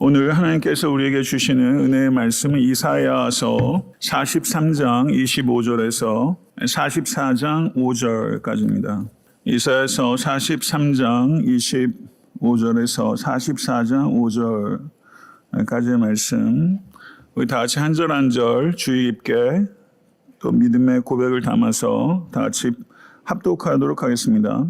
오늘 하나님께서 우리에게 주시는 은혜의 말씀은 이사야서 43장 25절에서 44장 5절까지입니다. 이사야서 43장 25절에서 44장 5절까지의 말씀, 우리 다 같이 한 절 한 절 주의 깊게 또 믿음의 고백을 담아서 다 같이 합독하도록 하겠습니다.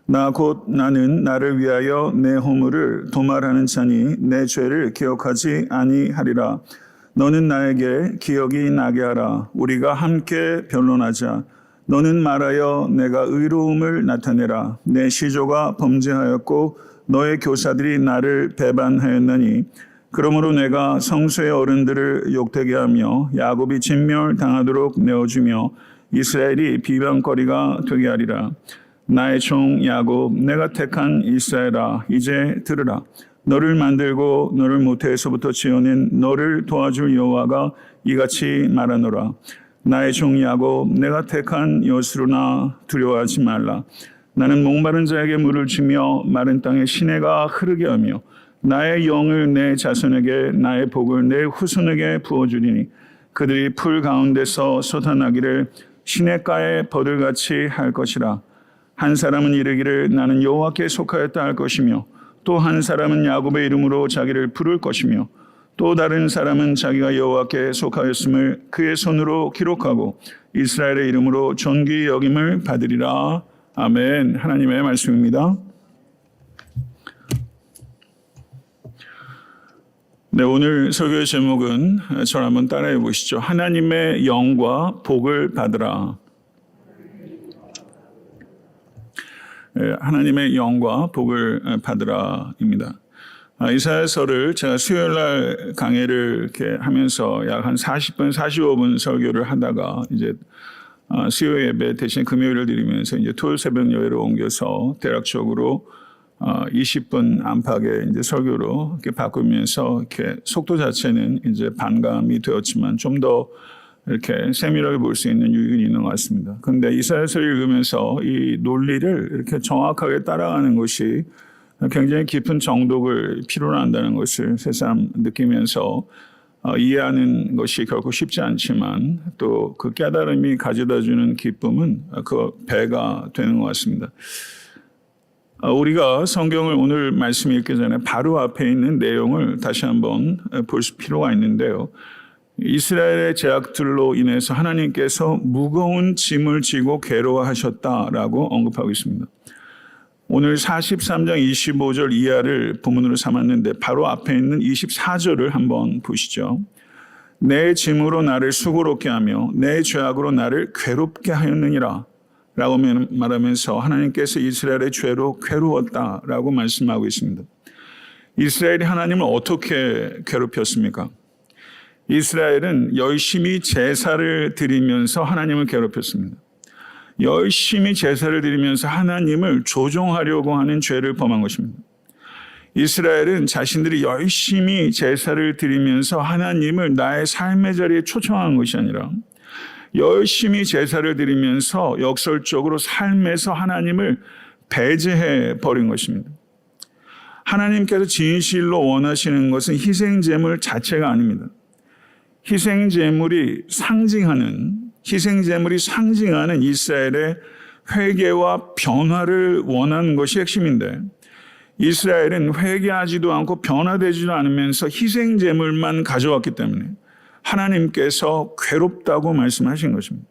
나 곧 나는 나를 위하여 내 허물을 도말하는 자니 내 죄를 기억하지 아니하리라. 너는 나에게 기억이 나게 하라. 우리가 함께 변론하자. 너는 말하여 내가 의로움을 나타내라. 내 시조가 범죄하였고 너의 교사들이 나를 배반하였나니 그러므로 내가 성소의 어른들을 욕되게 하며 야곱이 진멸당하도록 내어주며 이스라엘이 비방거리가 되게 하리라. 나의 종 야곱, 내가 택한 이스라엘아, 이제 들으라. 너를 만들고 너를 모태에서부터 지어낸 너를 도와줄 여호와가 이같이 말하노라. 나의 종 야곱, 내가 택한 여스루나 두려워하지 말라. 나는 목마른 자에게 물을 주며 마른 땅에 시내가 흐르게 하며 나의 영을 내 자손에게 나의 복을 내 후손에게 부어주리니 그들이 풀 가운데서 솟아나기를 시냇가에 버들같이 할 것이라. 한 사람은 이르기를 나는 여호와께 속하였다 할 것이며 또 한 사람은 야곱의 이름으로 자기를 부를 것이며 또 다른 사람은 자기가 여호와께 속하였음을 그의 손으로 기록하고 이스라엘의 이름으로 존귀 여김을 받으리라. 아멘. 하나님의 말씀입니다. 네, 오늘 설교의 제목은 저를 한번 따라해 보시죠. 하나님의 영과 복을 받으라. 하나님의 영과 복을 받으라입니다. 이사야서를 제가 수요일날 강해를 이렇게 하면서 약 한 40분, 45분 설교를 하다가 이제 수요 예배 대신 금요일을 드리면서 이제 토요일 새벽 예배로 옮겨서 대략적으로 20분 안팎의 이제 설교로 이렇게 바꾸면서 이렇게 속도 자체는 이제 반감이 되었지만 좀 더 이렇게 세밀하게 볼 수 있는 유익이 있는 것 같습니다. 그런데 이사야서를 읽으면서 이 논리를 이렇게 정확하게 따라가는 것이 굉장히 깊은 정독을 필요로 한다는 것을 새삼 느끼면서 이해하는 것이 결코 쉽지 않지만 또 그 깨달음이 가져다주는 기쁨은 그 배가 되는 것 같습니다. 우리가 성경을 오늘 말씀 읽기 전에 바로 앞에 있는 내용을 다시 한번 볼 필요가 있는데요. 이스라엘의 죄악들로 인해서 하나님께서 무거운 짐을 지고 괴로워하셨다라고 언급하고 있습니다. 오늘 43장 25절 이하를 본문으로 삼았는데 바로 앞에 있는 24절을 한번 보시죠. 내 짐으로 나를 수고롭게 하며 내 죄악으로 나를 괴롭게 하였느니라 라고 말하면서 하나님께서 이스라엘의 죄로 괴로웠다라고 말씀하고 있습니다. 이스라엘이 하나님을 어떻게 괴롭혔습니까? 이스라엘은 열심히 제사를 드리면서 하나님을 괴롭혔습니다. 열심히 제사를 드리면서 하나님을 조종하려고 하는 죄를 범한 것입니다. 이스라엘은 자신들이 열심히 제사를 드리면서 하나님을 나의 삶의 자리에 초청한 것이 아니라 열심히 제사를 드리면서 역설적으로 삶에서 하나님을 배제해 버린 것입니다. 하나님께서 진실로 원하시는 것은 희생제물 자체가 아닙니다. 희생제물이 상징하는 이스라엘의 회개와 변화를 원하는 것이 핵심인데 이스라엘은 회개하지도 않고 변화되지도 않으면서 희생제물만 가져왔기 때문에 하나님께서 괴롭다고 말씀하신 것입니다.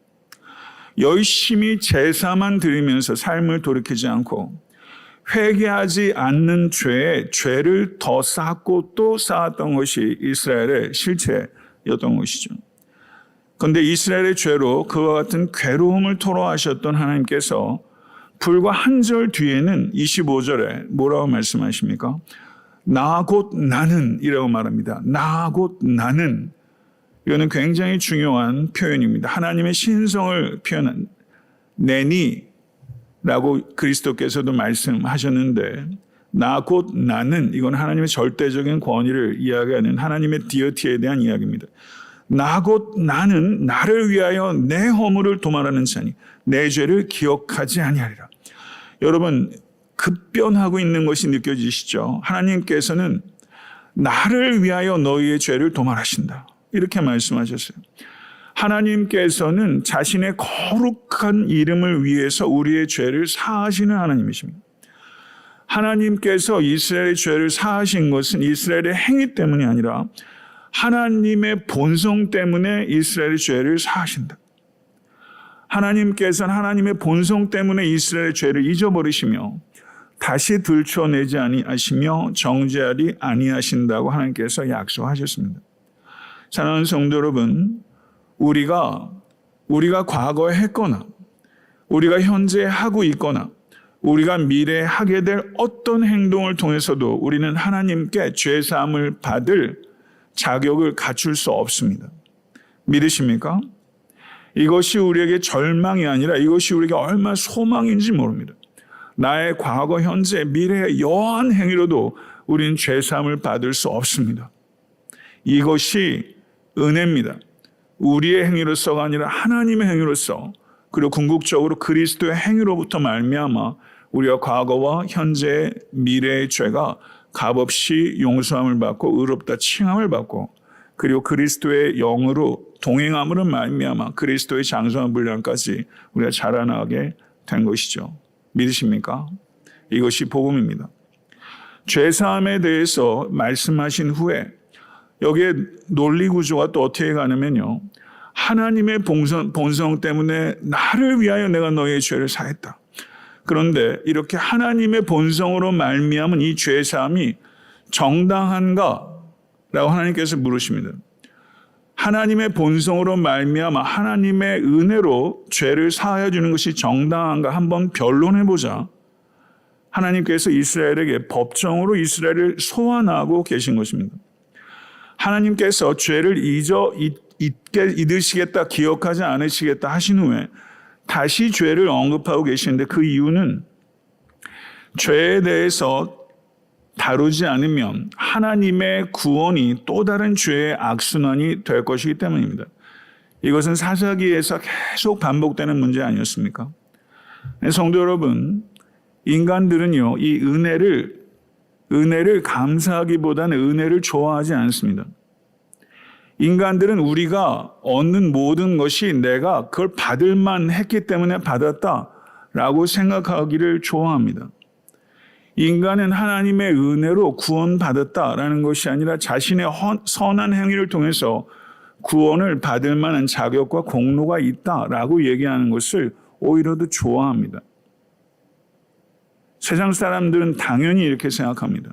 열심히 제사만 드리면서 삶을 돌이키지 않고 회개하지 않는 죄를 더 쌓고 또 쌓았던 것이 이스라엘의 실체였던 것이죠. 그런데 이스라엘의 죄로 그와 같은 괴로움을 토로하셨던 하나님께서 불과 한 절 뒤에는 25절에 뭐라고 말씀하십니까? 나 곧 나는 이라고 말합니다. 나 곧 나는. 이거는 굉장히 중요한 표현입니다. 하나님의 신성을 표현한 내니 라고 그리스도께서도 말씀하셨는데 나 곧 나는 이건 하나님의 절대적인 권위를 이야기하는 하나님의 디어티에 대한 이야기입니다. 나 곧 나는 나를 위하여 내 허물을 도말하는 자니 내 죄를 기억하지 아니하리라. 여러분 급변하고 있는 것이 느껴지시죠? 하나님께서는 나를 위하여 너희의 죄를 도말하신다. 이렇게 말씀하셨어요. 하나님께서는 자신의 거룩한 이름을 위해서 우리의 죄를 사하시는 하나님이십니다. 하나님께서 이스라엘의 죄를 사하신 것은 이스라엘의 행위 때문이 아니라 하나님의 본성 때문에 이스라엘의 죄를 사하신다. 하나님께서는 하나님의 본성 때문에 이스라엘의 죄를 잊어버리시며 다시 들춰내지 아니하시며 정죄하리 아니하신다고 하나님께서 약속하셨습니다. 사랑하는 성도 여러분, 우리가 과거에 했거나 우리가 현재 하고 있거나 우리가 미래에 하게 될 어떤 행동을 통해서도 우리는 하나님께 죄사함을 받을 자격을 갖출 수 없습니다. 믿으십니까? 이것이 우리에게 절망이 아니라 이것이 우리에게 얼마나 소망인지 모릅니다. 나의 과거, 현재, 미래의 여한 행위로도 우리는 죄사함을 받을 수 없습니다. 이것이 은혜입니다. 우리의 행위로서가 아니라 하나님의 행위로서, 그리고 궁극적으로 그리스도의 행위로부터 말미암아 우리가 과거와 현재, 미래의 죄가 값없이 용서함을 받고 의롭다 칭함을 받고 그리고 그리스도의 영으로 동행함으로 말미암아 그리스도의 장성한 분량까지 우리가 자라나게 된 것이죠. 믿으십니까? 이것이 복음입니다. 죄사함에 대해서 말씀하신 후에 여기에 논리 구조가 또 어떻게 가냐면요. 하나님의 본성 때문에 나를 위하여 내가 너희의 죄를 사했다. 그런데 이렇게 하나님의 본성으로 말미암은 이 죄사함이 정당한가? 라고 하나님께서 물으십니다. 하나님의 본성으로 말미암아 하나님의 은혜로 죄를 사하여 주는 것이 정당한가 한번 변론해보자. 하나님께서 이스라엘에게 법정으로 이스라엘을 소환하고 계신 것입니다. 하나님께서 죄를 잊으시겠다, 기억하지 않으시겠다 하신 후에 다시 죄를 언급하고 계시는데 그 이유는 죄에 대해서 다루지 않으면 하나님의 구원이 또 다른 죄의 악순환이 될 것이기 때문입니다. 이것은 사사기에서 계속 반복되는 문제 아니었습니까? 성도 여러분, 인간들은요, 이 은혜를 감사하기보다는 은혜를 좋아하지 않습니다. 인간들은 우리가 얻는 모든 것이 내가 그걸 받을 만했기 때문에 받았다라고 생각하기를 좋아합니다. 인간은 하나님의 은혜로 구원받았다라는 것이 아니라 자신의 선한 행위를 통해서 구원을 받을 만한 자격과 공로가 있다라고 얘기하는 것을 오히려 더 좋아합니다. 세상 사람들은 당연히 이렇게 생각합니다.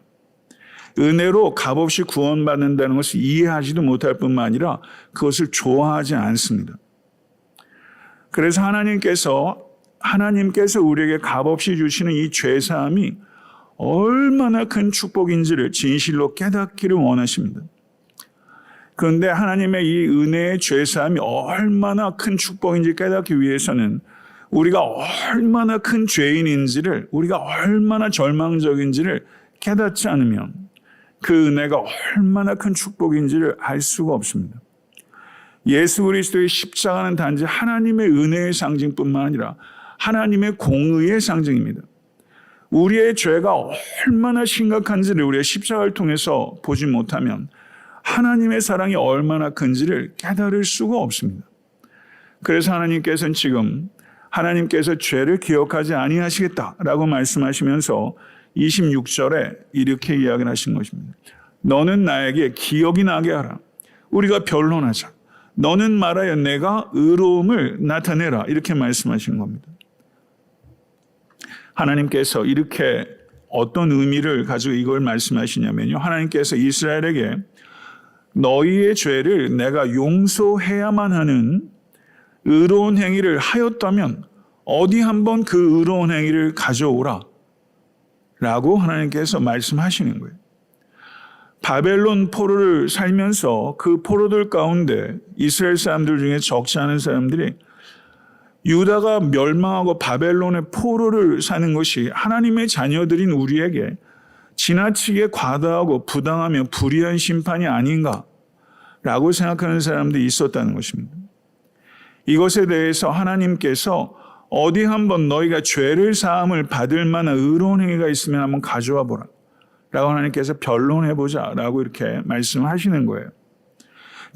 은혜로 값없이 구원받는다는 것을 이해하지도 못할 뿐만 아니라 그것을 좋아하지 않습니다. 그래서 하나님께서 우리에게 값없이 주시는 이 죄사함이 얼마나 큰 축복인지를 진실로 깨닫기를 원하십니다. 그런데 하나님의 이 은혜의 죄사함이 얼마나 큰 축복인지 깨닫기 위해서는 우리가 얼마나 큰 죄인인지를, 우리가 얼마나 절망적인지를 깨닫지 않으면 그 은혜가 얼마나 큰 축복인지를 알 수가 없습니다. 예수 그리스도의 십자가는 단지 하나님의 은혜의 상징뿐만 아니라 하나님의 공의의 상징입니다. 우리의 죄가 얼마나 심각한지를 우리의 십자가를 통해서 보지 못하면 하나님의 사랑이 얼마나 큰지를 깨달을 수가 없습니다. 그래서 하나님께서는 지금 하나님께서 죄를 기억하지 아니하시겠다라고 말씀하시면서 26절에 이렇게 이야기를 하신 것입니다. 너는 나에게 기억이 나게 하라. 우리가 변론하자. 너는 말하여 내가 의로움을 나타내라. 이렇게 말씀하신 겁니다. 하나님께서 이렇게 어떤 의미를 가지고 이걸 말씀하시냐면요. 하나님께서 이스라엘에게 너희의 죄를 내가 용서해야만 하는 의로운 행위를 하였다면 어디 한번 그 의로운 행위를 가져오라 라고 하나님께서 말씀하시는 거예요. 바벨론 포로를 살면서 그 포로들 가운데 이스라엘 사람들 중에 적지 않은 사람들이 유다가 멸망하고 바벨론의 포로를 사는 것이 하나님의 자녀들인 우리에게 지나치게 과다하고 부당하며 불의한 심판이 아닌가라고 생각하는 사람들이 있었다는 것입니다. 이것에 대해서 하나님께서 어디 한번 너희가 죄를 사함을 받을 만한 의로운 행위가 있으면 한번 가져와 보라. 라고 하나님께서 변론해보자 라고 이렇게 말씀하시는 거예요.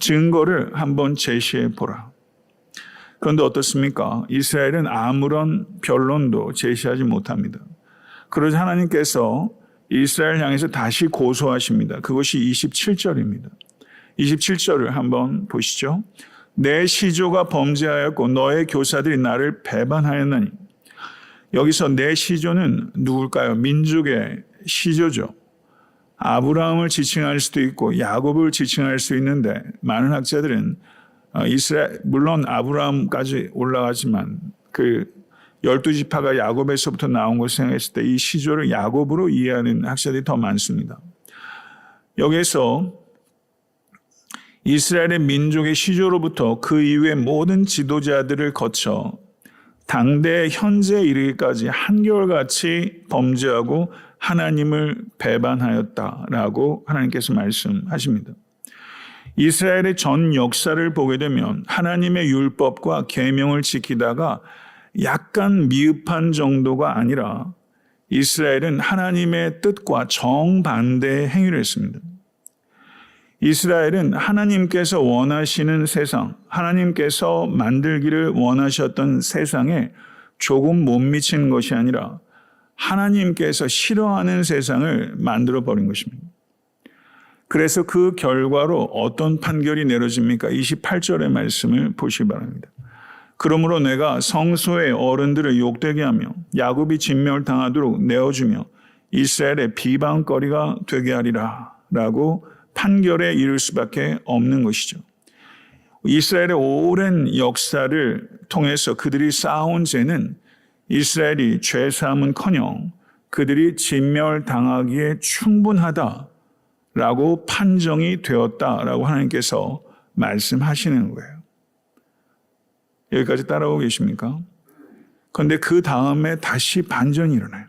증거를 한번 제시해 보라. 그런데 어떻습니까? 이스라엘은 아무런 변론도 제시하지 못합니다. 그러자 하나님께서 이스라엘 향해서 다시 고소하십니다. 그것이 27절입니다. 27절을 한번 보시죠. 내 시조가 범죄하였고 너의 교사들이 나를 배반하였나니. 여기서 내 시조는 누굴까요? 민족의 시조죠. 아브라함을 지칭할 수도 있고 야곱을 지칭할 수 있는데 많은 학자들은 이스라엘 물론 아브라함까지 올라가지만 그 12지파가 야곱에서부터 나온 것을 생각했을 때 이 시조를 야곱으로 이해하는 학자들이 더 많습니다. 여기에서 이스라엘의 민족의 시조로부터 그 이후의 모든 지도자들을 거쳐 당대 현재에 이르기까지 한결같이 범죄하고 하나님을 배반하였다라고 하나님께서 말씀하십니다. 이스라엘의 전 역사를 보게 되면 하나님의 율법과 계명을 지키다가 약간 미흡한 정도가 아니라 이스라엘은 하나님의 뜻과 정반대의 행위를 했습니다. 이스라엘은 하나님께서 원하시는 세상, 하나님께서 만들기를 원하셨던 세상에 조금 못 미치는 것이 아니라 하나님께서 싫어하는 세상을 만들어버린 것입니다. 그래서 그 결과로 어떤 판결이 내려집니까? 28절의 말씀을 보시기 바랍니다. 그러므로 내가 성소의 어른들을 욕되게 하며 야곱이 진멸당하도록 내어주며 이스라엘의 비방거리가 되게 하리라 라고 판결에 이를 수밖에 없는 것이죠. 이스라엘의 오랜 역사를 통해서 그들이 쌓아온 죄는 이스라엘이 죄사함은커녕 그들이 진멸당하기에 충분하다라고 판정이 되었다라고 하나님께서 말씀하시는 거예요. 여기까지 따라오고 계십니까? 그런데 그 다음에 다시 반전이 일어나요.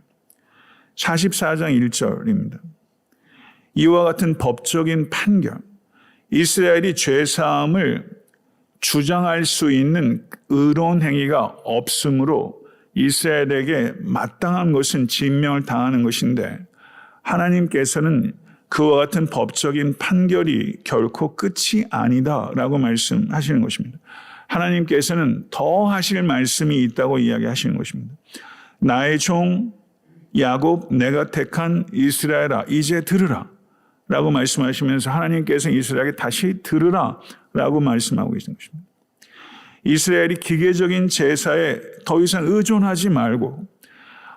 44장 1절입니다. 이와 같은 법적인 판결, 이스라엘이 죄사함을 주장할 수 있는 의로운 행위가 없으므로 이스라엘에게 마땅한 것은 진멸을 당하는 것인데 하나님께서는 그와 같은 법적인 판결이 결코 끝이 아니다라고 말씀하시는 것입니다. 하나님께서는 더 하실 말씀이 있다고 이야기하시는 것입니다. 나의 종 야곱 내가 택한 이스라엘아 이제 들으라 라고 말씀하시면서 하나님께서 이스라엘에게 다시 들으라 라고 말씀하고 계시는 것입니다. 이스라엘이 기계적인 제사에 더 이상 의존하지 말고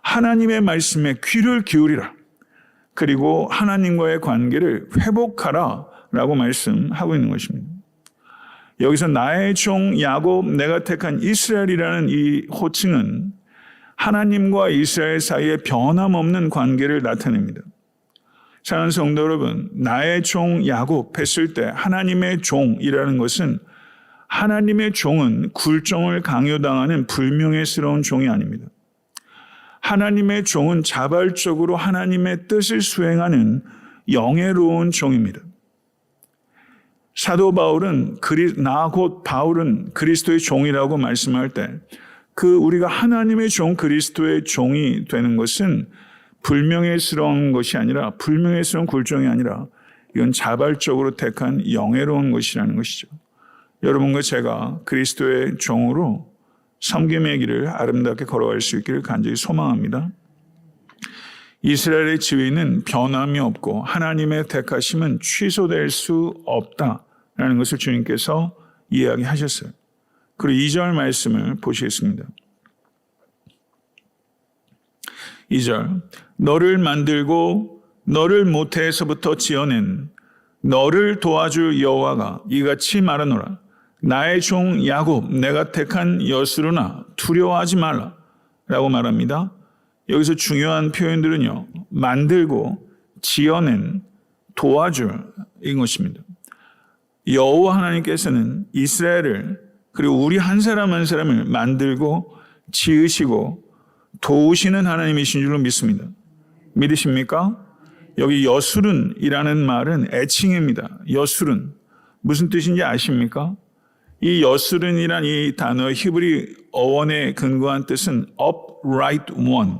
하나님의 말씀에 귀를 기울이라. 그리고 하나님과의 관계를 회복하라 라고 말씀하고 있는 것입니다. 여기서 나의 종 야곱 내가 택한 이스라엘이라는 이 호칭은 하나님과 이스라엘 사이의 변함없는 관계를 나타냅니다. 사랑하는 성도 여러분, 나의 종 야곱 했을 때 하나님의 종이라는 것은 하나님의 종은 굴종을 강요당하는 불명예스러운 종이 아닙니다. 하나님의 종은 자발적으로 하나님의 뜻을 수행하는 영예로운 종입니다. 사도 바울은 나 곧 바울은 그리스도의 종이라고 말씀할 때 그 우리가 하나님의 종 그리스도의 종이 되는 것은 불명예스러운 것이 아니라 불명예스러운 굴종이 아니라 이건 자발적으로 택한 영예로운 것이라는 것이죠. 여러분과 제가 그리스도의 종으로 섬김의 길을 아름답게 걸어갈 수 있기를 간절히 소망합니다. 이스라엘의 지위는 변함이 없고 하나님의 택하심은 취소될 수 없다라는 것을 주님께서 이야기하셨어요. 그리고 2절 말씀을 보시겠습니다. 2절 너를 만들고 너를 모태에서부터 지어낸 너를 도와줄 여호와가 이같이 말하노라. 나의 종 야곱 내가 택한 여스루나 두려워하지 말라 라고 말합니다. 여기서 중요한 표현들은요. 만들고 지어낸 도와줄 인 것입니다. 여호와 하나님께서는 이스라엘을 그리고 우리 한 사람 한 사람을 만들고 지으시고 도우시는 하나님이신 줄로 믿습니다. 믿으십니까? 여기 여술은이라는 말은 애칭입니다. 여술은 무슨 뜻인지 아십니까? 이 여술은이란 이 단어 히브리 어원에 근거한 뜻은 upright one,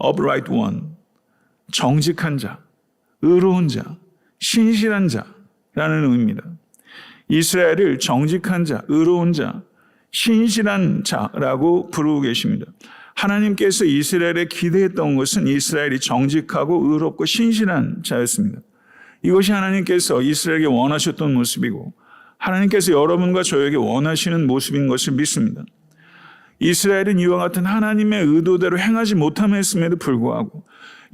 upright one, 정직한 자, 의로운 자, 신실한 자라는 의미입니다. 이스라엘을 정직한 자, 의로운 자, 신실한 자라고 부르고 계십니다. 하나님께서 이스라엘에 기대했던 것은 이스라엘이 정직하고 의롭고 신실한 자였습니다. 이것이 하나님께서 이스라엘에게 원하셨던 모습이고 하나님께서 여러분과 저에게 원하시는 모습인 것을 믿습니다. 이스라엘은 이와 같은 하나님의 의도대로 행하지 못함에도 불구하고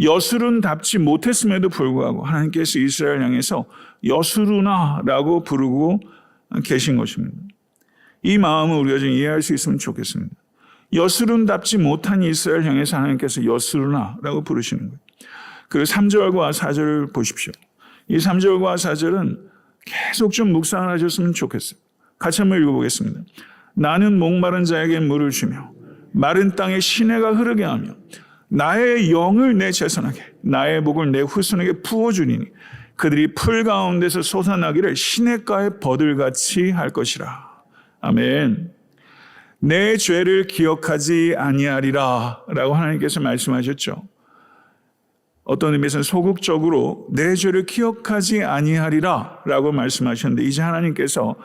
여수룬답지 못했음에도 불구하고 하나님께서 이스라엘 향해서 여수루나라고 부르고 계신 것입니다. 이 마음을 우리가 좀 이해할 수 있으면 좋겠습니다. 여수룬답지 못한 이스라엘 향해서 하나님께서 여수루나라고 부르시는 거예요. 그 3절과 4절을 보십시오. 이 3절과 4절은 계속 좀 묵상을 하셨으면 좋겠어요. 같이 한번 읽어보겠습니다. 나는 목마른 자에게 물을 주며 마른 땅에 시내가 흐르게 하며 나의 영을 내 제선하게 나의 복을 내 후손에게 부어주리니 그들이 풀 가운데서 솟아나기를 시냇가의 버들같이 할 것이라. 아멘. 내 죄를 기억하지 아니하리라 라고 하나님께서 말씀하셨죠. 어떤 의미에서는 소극적으로 내 죄를 기억하지 아니하리라 라고 말씀하셨는데 이제 하나님께서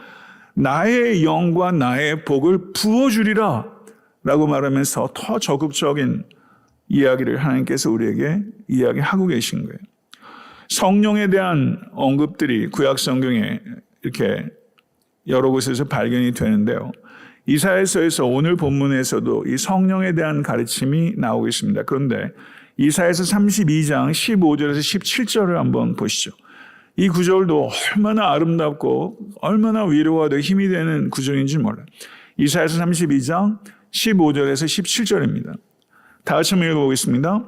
나의 영과 나의 복을 부어주리라 라고 말하면서 더 적극적인 이야기를 하나님께서 우리에게 이야기하고 계신 거예요. 성령에 대한 언급들이 구약 성경에 이렇게 여러 곳에서 발견이 되는데요. 이사야서에서 오늘 본문에서도 이 성령에 대한 가르침이 나오고 있습니다. 그런데 이사야서 32장 15절에서 17절을 한번 보시죠. 이 구절도 얼마나 아름답고 얼마나 위로가 되고 힘이 되는 구절인지 몰라요. 이사야서 32장 15절에서 17절입니다. 다 같이 한번 읽어보겠습니다.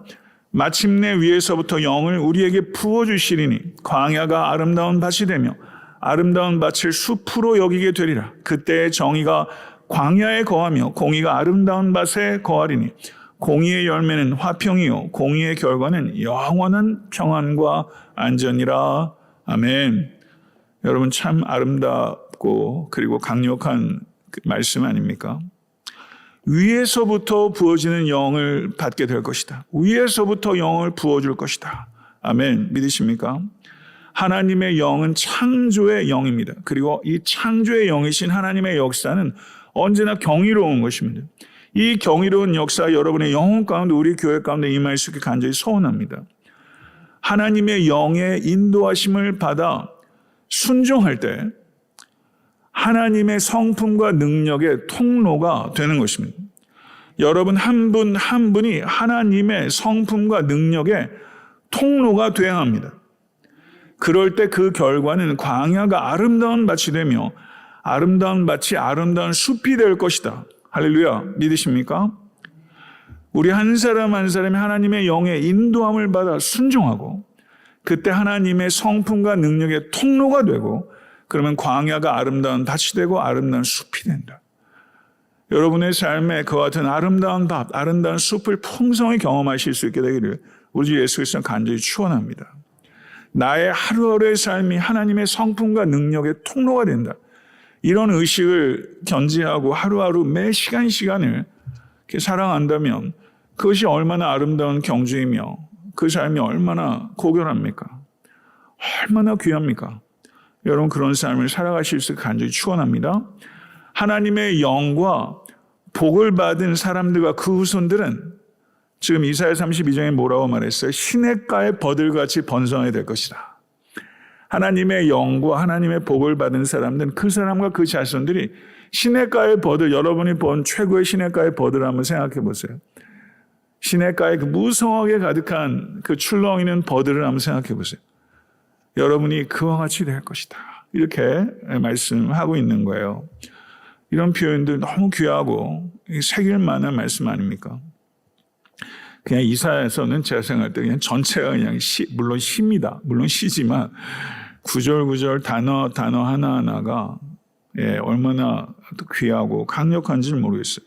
마침내 위에서부터 영을 우리에게 부어주시리니 광야가 아름다운 밭이 되며 아름다운 밭을 숲으로 여기게 되리라. 그때의 정의가 광야에 거하며 공의가 아름다운 밭에 거하리니 공의의 열매는 화평이요 공의의 결과는 영원한 평안과 안전이라. 아멘. 여러분 참 아름답고 그리고 강력한 말씀 아닙니까? 위에서부터 부어지는 영을 받게 될 것이다. 위에서부터 영을 부어줄 것이다. 아멘. 믿으십니까? 하나님의 영은 창조의 영입니다. 그리고 이 창조의 영이신 하나님의 역사는 언제나 경이로운 것입니다. 이 경이로운 역사 여러분의 영혼 가운데 우리 교회 가운데 임할 수 있게 간절히 소원합니다. 하나님의 영의 인도하심을 받아 순종할 때 하나님의 성품과 능력의 통로가 되는 것입니다. 여러분 한 분 한 분이 하나님의 성품과 능력의 통로가 되어야 합니다. 그럴 때 그 결과는 광야가 아름다운 밭이 되며 아름다운 밭이 아름다운 숲이 될 것이다. 할렐루야. 믿으십니까? 우리 한 사람 한 사람이 하나님의 영의 인도함을 받아 순종하고 그때 하나님의 성품과 능력의 통로가 되고 그러면 광야가 아름다운 밭이 되고 아름다운 숲이 된다. 여러분의 삶에 그와 같은 아름다운 밭, 아름다운 숲을 풍성히 경험하실 수 있게 되기를 우리 주 예수 그리스도 간절히 축원합니다. 나의 하루하루의 삶이 하나님의 성품과 능력의 통로가 된다. 이런 의식을 견지하고 하루하루 매 시간을 이렇게 살아간다면 그것이 얼마나 아름다운 경주이며 그 삶이 얼마나 고결합니까? 얼마나 귀합니까? 여러분 그런 삶을 살아가실 수 간절히 축원합니다. 하나님의 영과 복을 받은 사람들과 그 후손들은 지금 이사야 32장에 뭐라고 말했어요? 시냇가의 버들같이 번성해야 될 것이다. 하나님의 영과 하나님의 복을 받은 사람들은 그 사람과 그 자손들이 시냇가의 버들, 여러분이 본 최고의 시냇가의 버들 한번 생각해 보세요. 시냇가에 그 무성하게 가득한 그 출렁이는 버들을 한번 생각해 보세요. 여러분이 그와 같이 될 것이다. 이렇게 말씀하고 있는 거예요. 이런 표현들 너무 귀하고 새길 만한 말씀 아닙니까? 그냥 이사야서는 제가 생각할 때 그냥 전체가 그냥 물론 시입니다. 물론 시지만 구절 단어 하나하나가 얼마나 귀하고 강력한지는 모르겠어요.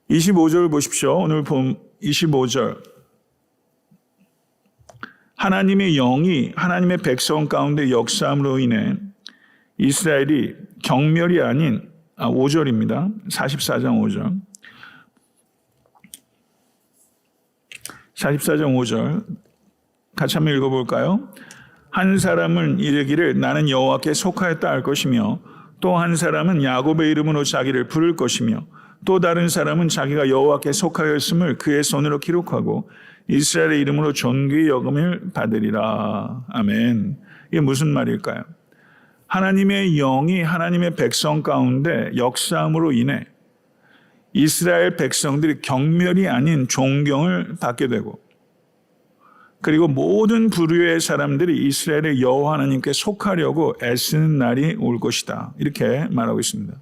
25절 보십시오. 오늘 본 25절. 하나님의 영이 하나님의 백성 가운데 역사함으로 인해 이스라엘이 경멸이 아닌 5절입니다. 44장 5절. 44장 5절 같이 한번 읽어볼까요? 한 사람은 이르기를 나는 여호와께 속하였다 할 것이며 또 한 사람은 야곱의 이름으로 자기를 부를 것이며 또 다른 사람은 자기가 여호와께 속하였음을 그의 손으로 기록하고 이스라엘의 이름으로 존귀 여김을 받으리라. 아멘. 이게 무슨 말일까요? 하나님의 영이 하나님의 백성 가운데 역사함으로 인해 이스라엘 백성들이 경멸이 아닌 존경을 받게 되고 그리고 모든 부류의 사람들이 이스라엘의 여호와 하나님께 속하려고 애쓰는 날이 올 것이다. 이렇게 말하고 있습니다.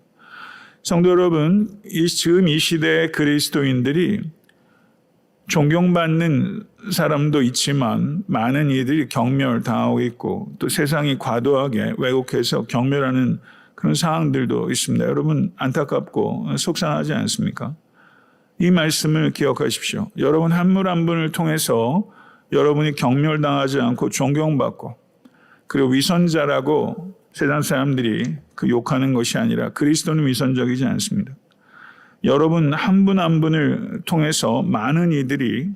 성도 여러분, 지금 이 시대의 그리스도인들이 존경받는 사람도 있지만 많은 이들이 경멸당하고 있고 또 세상이 과도하게 왜곡해서 경멸하는 그런 상황들도 있습니다. 여러분 안타깝고 속상하지 않습니까? 이 말씀을 기억하십시오. 여러분 한 분 한 분을 통해서 여러분이 경멸당하지 않고 존경받고 그리고 위선자라고 세상 사람들이 그 욕하는 것이 아니라 그리스도는 위선적이지 않습니다. 여러분 한 분 한 분을 통해서 많은 이들이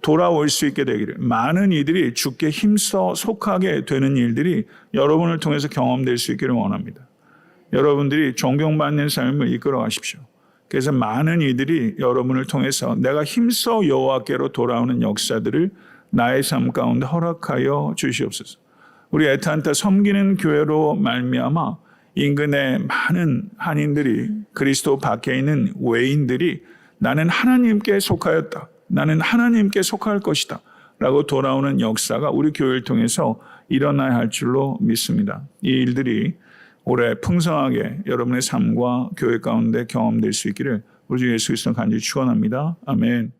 돌아올 수 있게 되기를, 많은 이들이 주께 힘써 속하게 되는 일들이 여러분을 통해서 경험될 수 있기를 원합니다. 여러분들이 존경받는 삶을 이끌어 가십시오. 그래서 많은 이들이 여러분을 통해서 내가 힘써 여호와께로 돌아오는 역사들을 나의 삶 가운데 허락하여 주시옵소서. 우리 애타한테 섬기는 교회로 말미암아 인근의 많은 한인들이 그리스도 밖에 있는 외인들이 나는 하나님께 속하였다. 나는 하나님께 속할 것이다. 라고 돌아오는 역사가 우리 교회를 통해서 일어나야 할 줄로 믿습니다. 이 일들이 올해 풍성하게 여러분의 삶과 교회 가운데 경험될 수 있기를 우리 주 예수 그리스도 간절히 축원합니다. 아멘.